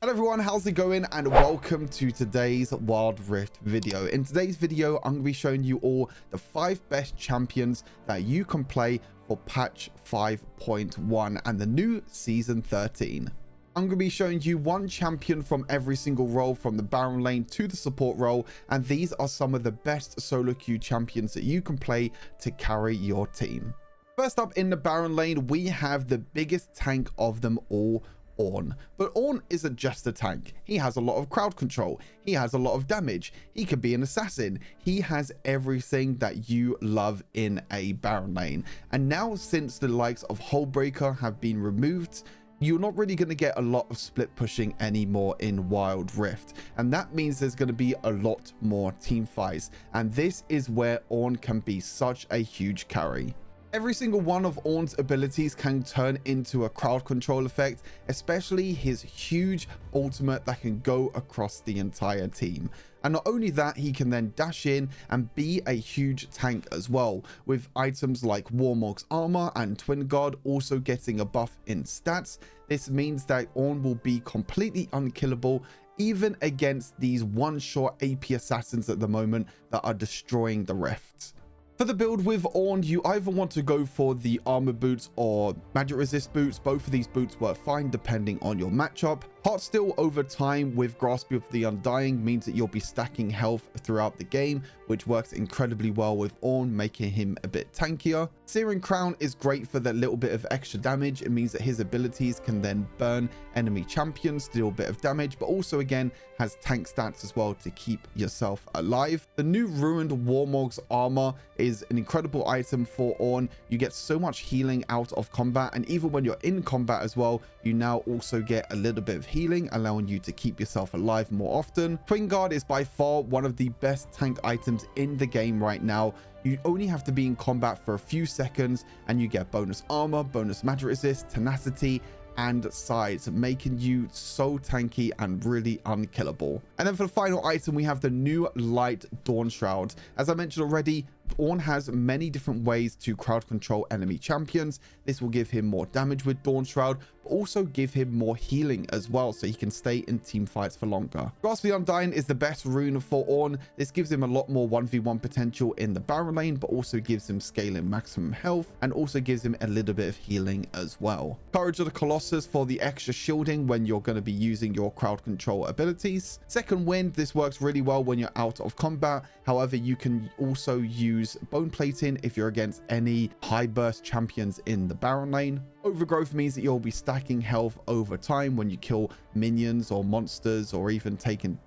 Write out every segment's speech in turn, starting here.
Hello everyone, how's it going, and welcome to today's Wild Rift video. In today's video, I'm going to be showing you all the 5 best champions that you can play for patch 5.1 and the new season 13. I'm going to be showing you one champion from every single role, from the Baron lane to the support role, and these are some of the best solo queue champions that you can play to carry your team. First up in the Baron lane, we have the biggest tank of them all, Ornn. But Ornn isn't just a tank. He has a lot of crowd control. He has a lot of damage. He can be an assassin. He has everything that you love in a Baron lane. And now, since the likes of Hullbreaker have been removed, you're not really going to get a lot of split pushing anymore in Wild Rift, and that means there's going to be a lot more team fights, and this is where Ornn can be such a huge carry. Every single one of Ornn's abilities can turn into a crowd control effect, especially his huge ultimate that can go across the entire team. And not only that, he can then dash in and be a huge tank as well, with items like Warmog's armor and Twin Guard also getting a buff in stats. This means that Ornn will be completely unkillable even against these one-shot AP assassins at the moment that are destroying the Rift. For the build with Ornn, you either want to go for the armor boots or magic resist boots. Both of these boots work fine depending on your matchup. Heartsteel over time with Grasp of the Undying means that you'll be stacking health throughout the game, which works incredibly well with Ornn, making him a bit tankier. Searing Crown is great for that little bit of extra damage. It means that his abilities can then burn enemy champions, deal a bit of damage, but also again has tank stats as well to keep yourself alive. The new Ruined Warmog's armor is an incredible item for Ornn. You get so much healing out of combat, and even when you're in combat as well, you now also get a little bit of healing, allowing you to keep yourself alive more often. Twin Guard is by far one of the best tank items in the game right now. You only have to be in combat for a few seconds and you get bonus armor, bonus magic resist, tenacity, and sides, making you so tanky and really unkillable. And then for the final item, we have the new Light Dawn Shroud. As I mentioned already, Ornn has many different ways to crowd control enemy champions. This will give him more damage with Dawn Shroud, but also give him more healing as well, so he can stay in team fights for longer. Grasp of the Undying is the best rune for Ornn. This gives him a lot more 1v1 potential in the Baron lane, but also gives him scaling maximum health, and also gives him a little bit of healing as well. Courage of the Colossus for the extra shielding when you're going to be using your crowd control abilities. Second Wind, this works really well when you're out of combat. However, you can also use Bone Plating if you're against any high burst champions in the Baron lane. Overgrowth means that you'll be stacking health over time when you kill minions or monsters, or even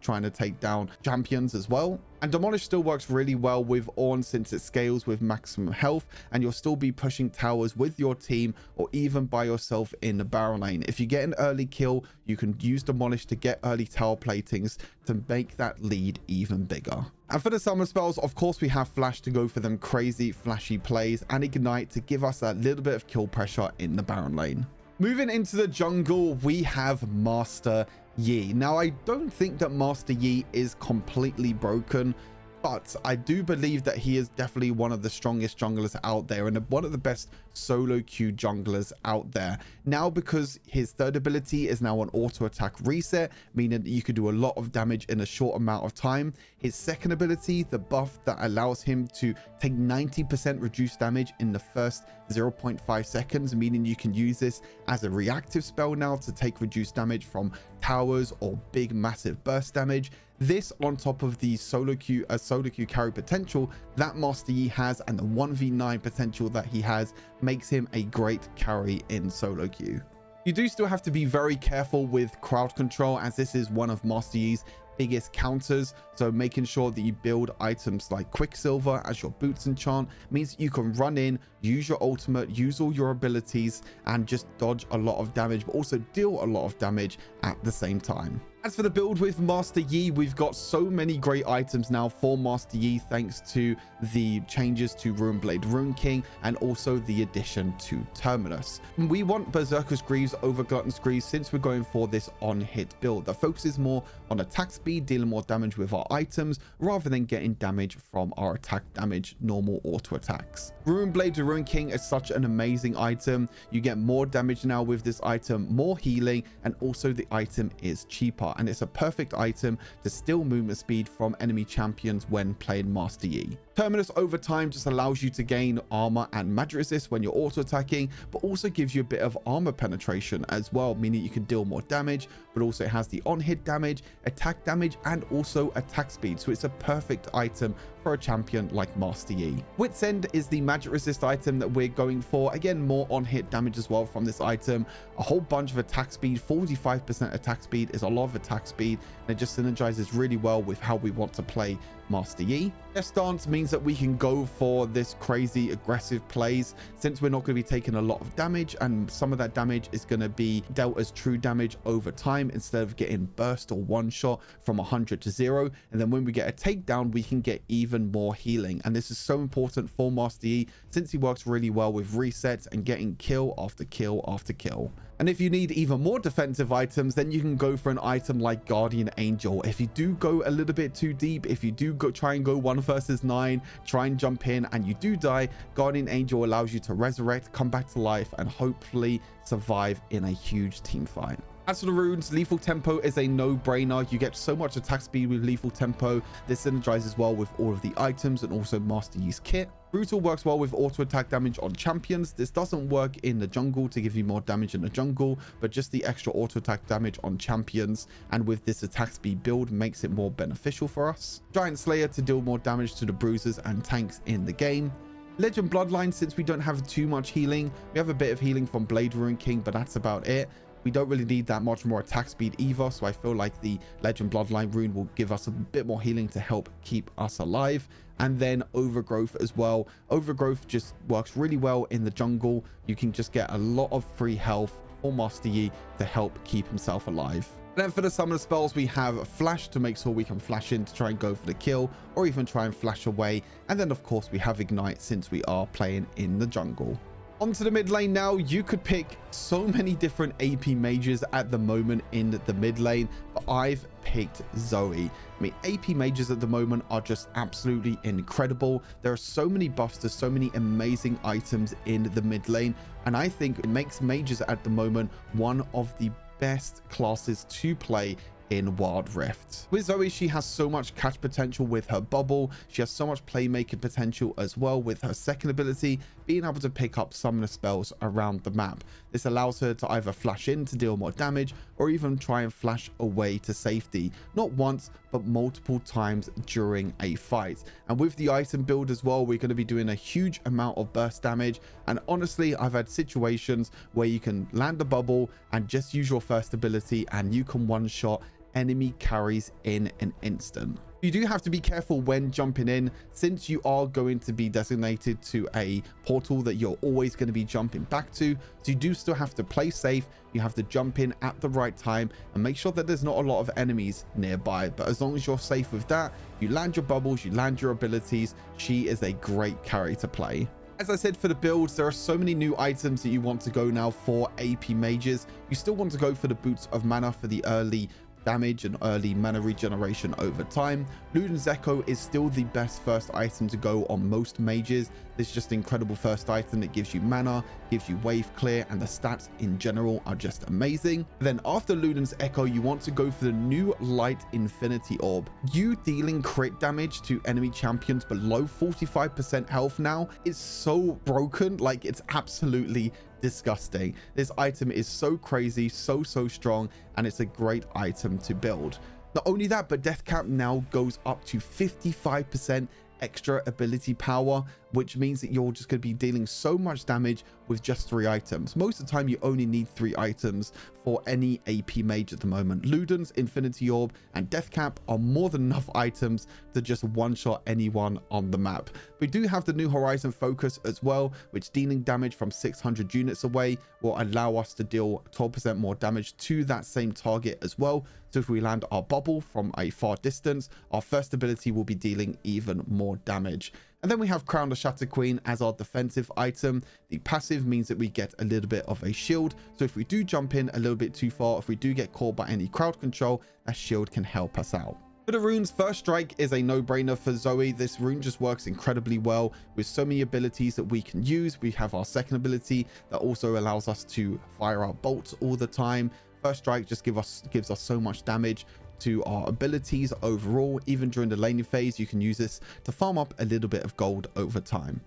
trying to take down champions as well. And Demolish still works really well with Ornn since it scales with maximum health, and you'll still be pushing towers with your team or even by yourself in the Baron lane. If you get an early kill, you can use Demolish to get early tower platings to make that lead even bigger. And for the summer spells, of course, we have Flash to go for them crazy flashy plays, and Ignite to give us that little bit of kill pressure in the Baron lane. Moving into the jungle, we have Master Yi. Now, I don't think that Master Yi is completely broken, but I do believe that he is definitely one of the strongest junglers out there and one of the best solo queue junglers out there. Now, because his third ability is now an auto attack reset, meaning that you could do a lot of damage in a short amount of time. His second ability, the buff that allows him to take 90% reduced damage in the first 0.5 seconds, meaning you can use this as a reactive spell now to take reduced damage from towers or big massive burst damage. This on top of the solo queue carry potential that Master Yi has, and the 1v9 potential that he has, makes him a great carry in solo queue. You do still have to be very careful with crowd control, as this is one of Master Yi's biggest counters, so making sure that you build items like Quicksilver as your boots enchant means you can run in, use your ultimate, use all your abilities, and just dodge a lot of damage, but also deal a lot of damage at the same time. As for the build with Master Yi, we've got so many great items now for Master Yi thanks to the changes to Runeblade Rune King and also the addition to Terminus. We want Berserker's Greaves over Glutton's Greaves since we're going for this on-hit build that focuses more on attack speed, dealing more damage with our items rather than getting damage from our attack damage normal auto attacks. Runeblade Ruin King is such an amazing item. You get more damage now with this item, more healing, and also the item is cheaper, and it's a perfect item to steal movement speed from enemy champions when playing Master Yi. Terminus over time just allows you to gain armor and magic resist when you're auto attacking, but also gives you a bit of armor penetration as well, meaning you can deal more damage, but also it has the on-hit damage, attack damage, and also attack speed. So it's a perfect item for a champion like Master Yi. Wit's End is the magic resist item that we're going for. Again, more on-hit damage as well from this item. A whole bunch of attack speed, 45% attack speed is a lot of attack speed, and it just synergizes really well with how we want to play Master Yi. Death Stance means that we can go for this crazy aggressive plays, since we're not going to be taking a lot of damage, and some of that damage is going to be dealt as true damage over time instead of getting burst or one shot from 100 to 0. And then when we get a takedown, we can get even more healing, and this is so important for Master Yi since he works really well with resets and getting kill after kill after kill. And if you need even more defensive items, then you can go for an item like Guardian Angel. If you do go a little bit too deep, if you do try and go 1 versus 9, try and jump in and you do die, Guardian Angel allows you to resurrect, come back to life, and hopefully survive in a huge team fight. As for the runes, Lethal Tempo is a no-brainer. You get so much attack speed with Lethal Tempo. This synergizes well with all of the items and also Master Yi's kit. Brutal works well with auto attack damage on champions. This doesn't work in the jungle to give you more damage in the jungle, but just the extra auto attack damage on champions, and with this attack speed build makes it more beneficial for us. Giant Slayer to deal more damage to the bruisers and tanks in the game. Legend Bloodline, since we don't have too much healing, we have a bit of healing from Blade Ruin King, but that's about it. We don't really need that much more attack speed either, so I feel like the Legend Bloodline rune will give us a bit more healing to help keep us alive. And then Overgrowth as well. Overgrowth just works really well in the jungle. You can just get a lot of free health for Master Yi to help keep himself alive. And then for the summoner spells, we have Flash to make sure we can flash in to try and go for the kill, or even try and flash away. And then of course we have Ignite since we are playing in the jungle. Onto the mid lane now. You could pick so many different AP mages at the moment in the mid lane, but I've picked Zoe. I mean, AP mages at the moment are just absolutely incredible. There are so many buffs to so many amazing items in the mid lane, and I think it makes mages at the moment one of the best classes to play in Wild Rift. With Zoe, she has so much catch potential with her bubble. She has so much playmaking potential as well with her second ability, being able to pick up summoner spells around the map. This allows her to either flash in to deal more damage, or even try and flash away to safety, not once but multiple times during a fight. And with the item build as well, we're going to be doing a huge amount of burst damage, and honestly I've had situations where you can land a bubble and just use your first ability and you can one shot enemy carries in an instant. You do have to be careful when jumping in, since you are going to be designated to a portal that you're always going to be jumping back to. So you do still have to play safe. You have to jump in at the right time and make sure that there's not a lot of enemies nearby. But as long as you're safe with that, you land your bubbles, you land your abilities, she is a great carry to play. As I said, for the builds, there are so many new items that you want to go now for AP mages. You still want to go for the Boots of Mana for the early damage and early mana regeneration over time. Luden's Echo is still the best first item to go on most mages. This is just an incredible first item. It gives you mana, gives you wave clear, and the stats in general are just amazing. Then after Luden's Echo, you want to go for the new Light Infinity Orb. You dealing crit damage to enemy champions below 45% health now is so broken, like it's absolutely disgusting. This item is so crazy, so strong, and it's a great item to build. Not only that, but Death Cap now goes up to 55% extra ability power, which means that you're just going to be dealing so much damage with just 3 items. Most of the time you only need 3 items for any AP mage at the moment. Luden's Infinity Orb and Death Cap are more than enough items to just one-shot anyone on the map. We do have the New Horizon Focus as well, which dealing damage from 600 units away will allow us to deal 12% more damage to that same target as well. So if we land our bubble from a far distance, our first ability will be dealing even more damage. And then we have Crown the Shattered Queen as our defensive item. The passive means that we get a little bit of a shield. So if we do jump in a little bit too far, if we do get caught by any crowd control, that shield can help us out. For the runes, First Strike is a no-brainer for Zoe. This rune just works incredibly well with so many abilities that we can use. We have our second ability that also allows us to fire our bolts all the time. First Strike just gives us so much damage to our abilities overall. Even during the laning phase, you can use this to farm up a little bit of gold over time.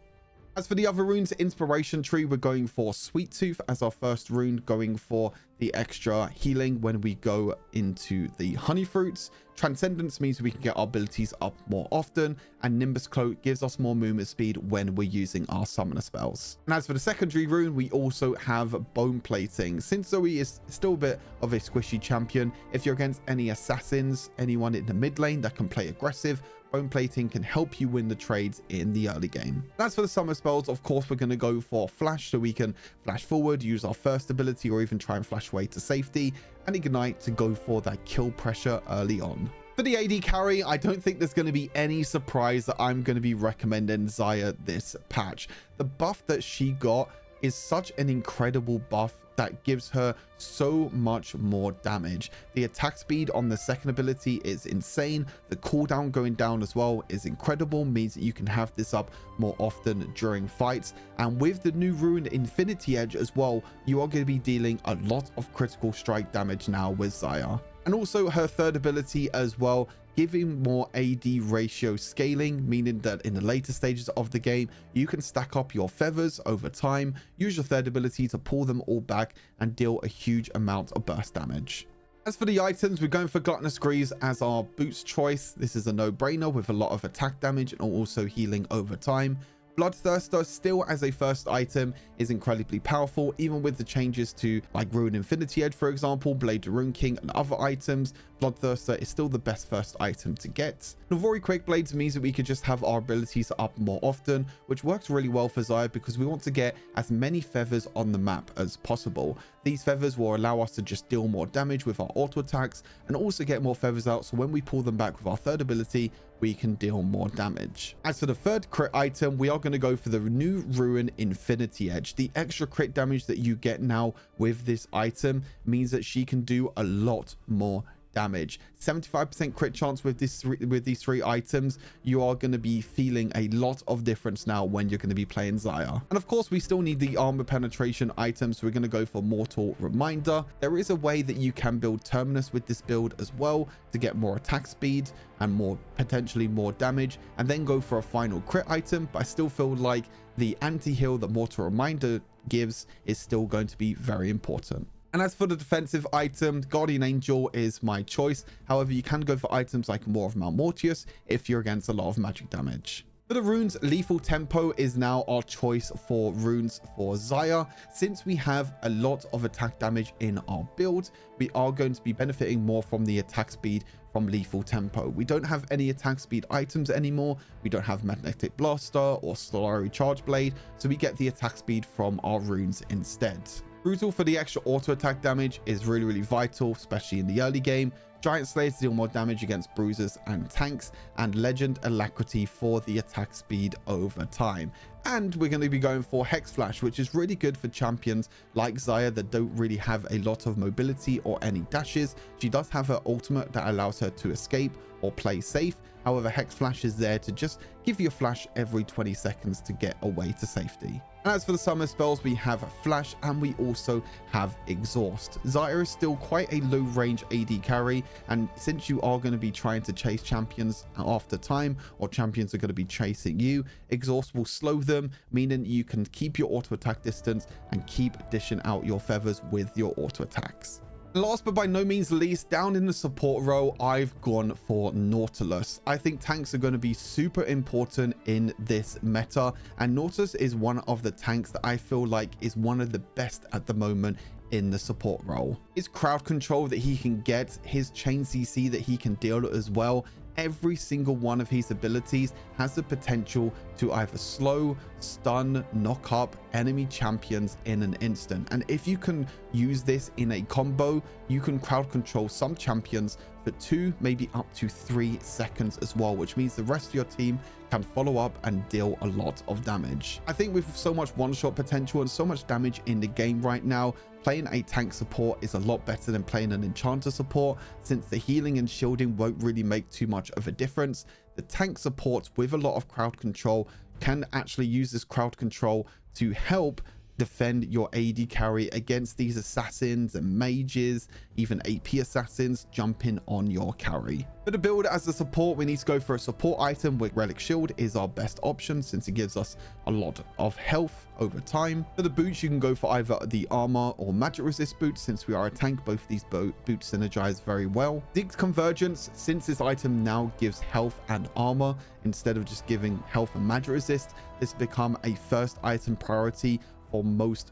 As for the other runes, Inspiration Tree, we're going for Sweet Tooth as our first rune, going for the extra healing when we go into the Honey Fruits. Transcendence means we can get our abilities up more often, and Nimbus Cloak gives us more movement speed when we're using our summoner spells. And as for the secondary rune, we also have Bone Plating. Since Zoe is still a bit of a squishy champion, if you're against any assassins, anyone in the mid lane that can play aggressive, Bone Plating can help you win the trades in the early game. As for the summer spells, of course, we're going to go for Flash, so we can flash forward, use our first ability, or even try and flash away to safety, and Ignite to go for that kill pressure early on. For the AD carry, I don't think there's going to be any surprise that I'm going to be recommending Xayah this patch. The buff that she got is such an incredible buff that gives her so much more damage. The attack speed on the second ability is insane. The cooldown going down as well is incredible, means that you can have this up more often during fights. And with the new rune Infinity Edge as well, you are going to be dealing a lot of critical strike damage now with Xayah. And also her third ability as well, giving more AD ratio scaling, meaning that in the later stages of the game, you can stack up your feathers over time, use your third ability to pull them all back and deal a huge amount of burst damage. As for the items, we're going for Gluttonous Greaves as our boots choice. This is a no-brainer with a lot of attack damage and also healing over time. Bloodthirster still as a first item is incredibly powerful, even with the changes to like Rune Infinity Edge, for example, Blade of Rune King and other items. Bloodthirster is still the best first item to get. Navori Quick Blades means that we could just have our abilities up more often, which works really well for Xayah because we want to get as many feathers on the map as possible. These feathers will allow us to just deal more damage with our auto attacks and also get more feathers out, so when we pull them back with our third ability, we can deal more damage. As for the third crit item, we are going to go for the new Rune Infinity Edge. The extra crit damage that you get now with this item means that she can do a lot more damage. 75% crit chance with these three items. You are going to be feeling a lot of difference now when you're going to be playing Xayah. And of course, we still need the armor penetration items, so we're going to go for Mortal Reminder. There is a way that you can build Terminus with this build as well to get more attack speed and potentially more damage, and then go for a final crit item. But I still feel like the anti-heal that Mortal Reminder gives is still going to be very important. And as for the defensive item, Guardian Angel is my choice. However, you can go for items like Maw of Mount Mortius if you're against a lot of magic damage. For the runes, Lethal Tempo is now our choice for runes for Xayah. Since we have a lot of attack damage in our build, we are going to be benefiting more from the attack speed from Lethal Tempo. We don't have any attack speed items anymore. We don't have Magnetic Blaster or Solari Charge Blade, so we get the attack speed from our runes instead. Brutal for the extra auto attack damage is really vital, especially in the early game. Giant Slayers deal more damage against bruisers and tanks, and Legend Alacrity for the attack speed over time. And we're going to be going for Hex Flash, which is really good for champions like Xayah that don't really have a lot of mobility or any dashes. She does have her ultimate that allows her to escape or play safe. However, Hex Flash is there to just give you a flash every 20 seconds to get away to safety. And as for the summer spells, we have Flash and we also have Exhaust. Xayah is still quite a low range AD carry, and since you are going to be trying to chase champions after time, or champions are going to be chasing you, Exhaust will slow them, meaning you can keep your auto attack distance and keep dishing out your feathers with your auto attacks. Last but by no means least, down in the support role, I've gone for Nautilus. I think tanks are going to be super important in this meta, and Nautilus is one of the tanks that I feel like is one of the best at the moment in the support role. His crowd control that he can get, his chain CC that he can deal as well, every single one of his abilities has the potential to either slow, stun, knock up enemy champions in an instant. And if you can use this in a combo, you can crowd control some champions for 2, maybe up to 3 seconds as well, which means the rest of your team can follow up and deal a lot of damage. I think with so much one-shot potential and so much damage in the game right now, playing a tank support is a lot better than playing an enchanter support, since the healing and shielding won't really make too much of a difference. The tank supports with a lot of crowd control can actually use this crowd control to help defend your AD carry against these assassins and mages, even AP assassins jumping on your carry. For the build as a support, we need to go for a support item where Relic Shield is our best option, since it gives us a lot of health over time. For the boots, you can go for either the armor or magic resist boots. Since we are a tank, both of these boots synergize very well. Dig's Convergence, since this item now gives health and armor instead of just giving health and magic resist, this has become a first item priority for most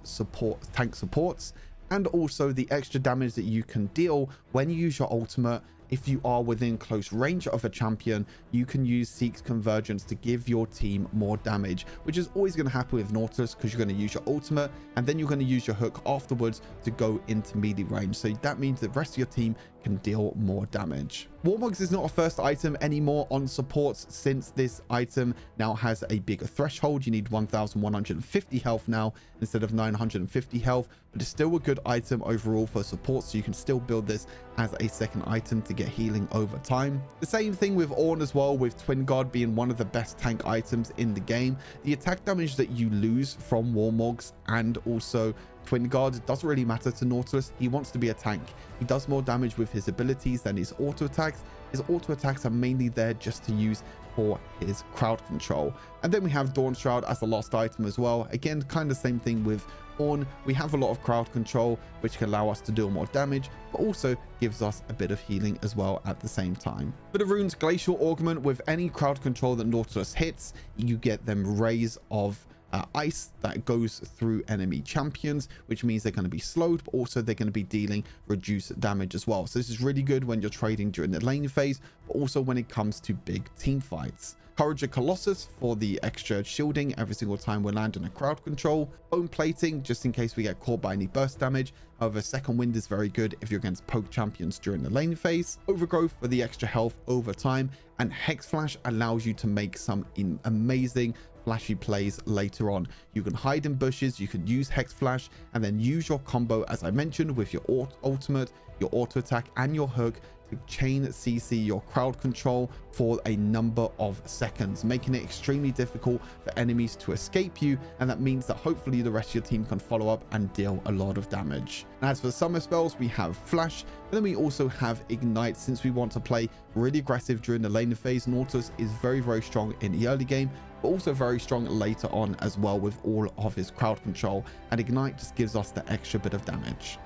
tank supports. And also the extra damage that you can deal when you use your ultimate. If you are within close range of a champion, you can use Seek's Convergence to give your team more damage, which is always going to happen with Nautilus, because you're going to use your ultimate and then you're going to use your hook afterwards to go into melee range. So that means the rest of your team can deal more damage. Warmogs is not a first item anymore on supports, since this item now has a bigger threshold. You need 1150 health now instead of 950 health, but it's still a good item overall for support, so you can still build this as a second item to get healing over time. The same thing with Ornn as well, with Twin Guard being one of the best tank items in the game. The attack damage that you lose from Warmogs and also Twin Guard doesn't really matter to Nautilus. He wants to be a tank. He does more damage with his abilities than his auto attacks. His auto attacks are mainly there just to use for his crowd control. And then we have Dawn Shroud as a last item as well. Again, kind of same thing with Ornn. We have a lot of crowd control, which can allow us to deal more damage, but also gives us a bit of healing as well at the same time. For the runes, Glacial Augment, with any crowd control that Nautilus hits, you get them Rays of ice that goes through enemy champions, which means they're going to be slowed, but also they're going to be dealing reduced damage as well. So this is really good when you're trading during the lane phase, but also when it comes to big team fights. Courage of Colossus for the extra shielding every single time we land in a crowd control. Bone Plating, just in case we get caught by any burst damage. However, Second Wind is very good if you're against poke champions during the lane phase. Overgrowth for the extra health over time. And Hex Flash allows you to make some amazing flashy plays later on. You can hide in bushes, you can use Hex Flash, and then use your combo, as I mentioned, with your ultimate, your auto attack, and your hook to chain CC your crowd control for a number of seconds, making it extremely difficult for enemies to escape you, and that means that hopefully the rest of your team can follow up and deal a lot of damage. And as for summer spells, we have Flash, but then we also have Ignite. Since we want to play really aggressive during the lane phase, Nautilus is very, very strong in the early game, but also very strong later on as well with all of his crowd control, and Ignite just gives us the extra bit of damage.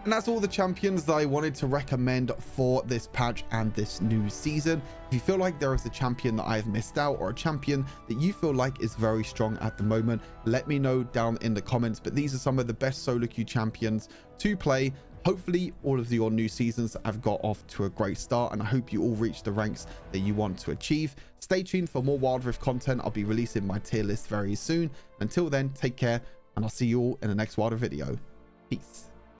And that's all the champions that I wanted to recommend for this patch and this new season. If you feel like there is a champion that I've missed out, or a champion that you feel like is very strong at the moment, let me know down in the comments. But these are some of the best solo queue champions to play. Hopefully all of your new seasons have got off to a great start, and I hope you all reach the ranks that you want to achieve. Stay tuned for more Wild Rift content. I'll be releasing my tier list very soon. Until then, take care, and I'll see you all in the next Wild Rift video. Peace.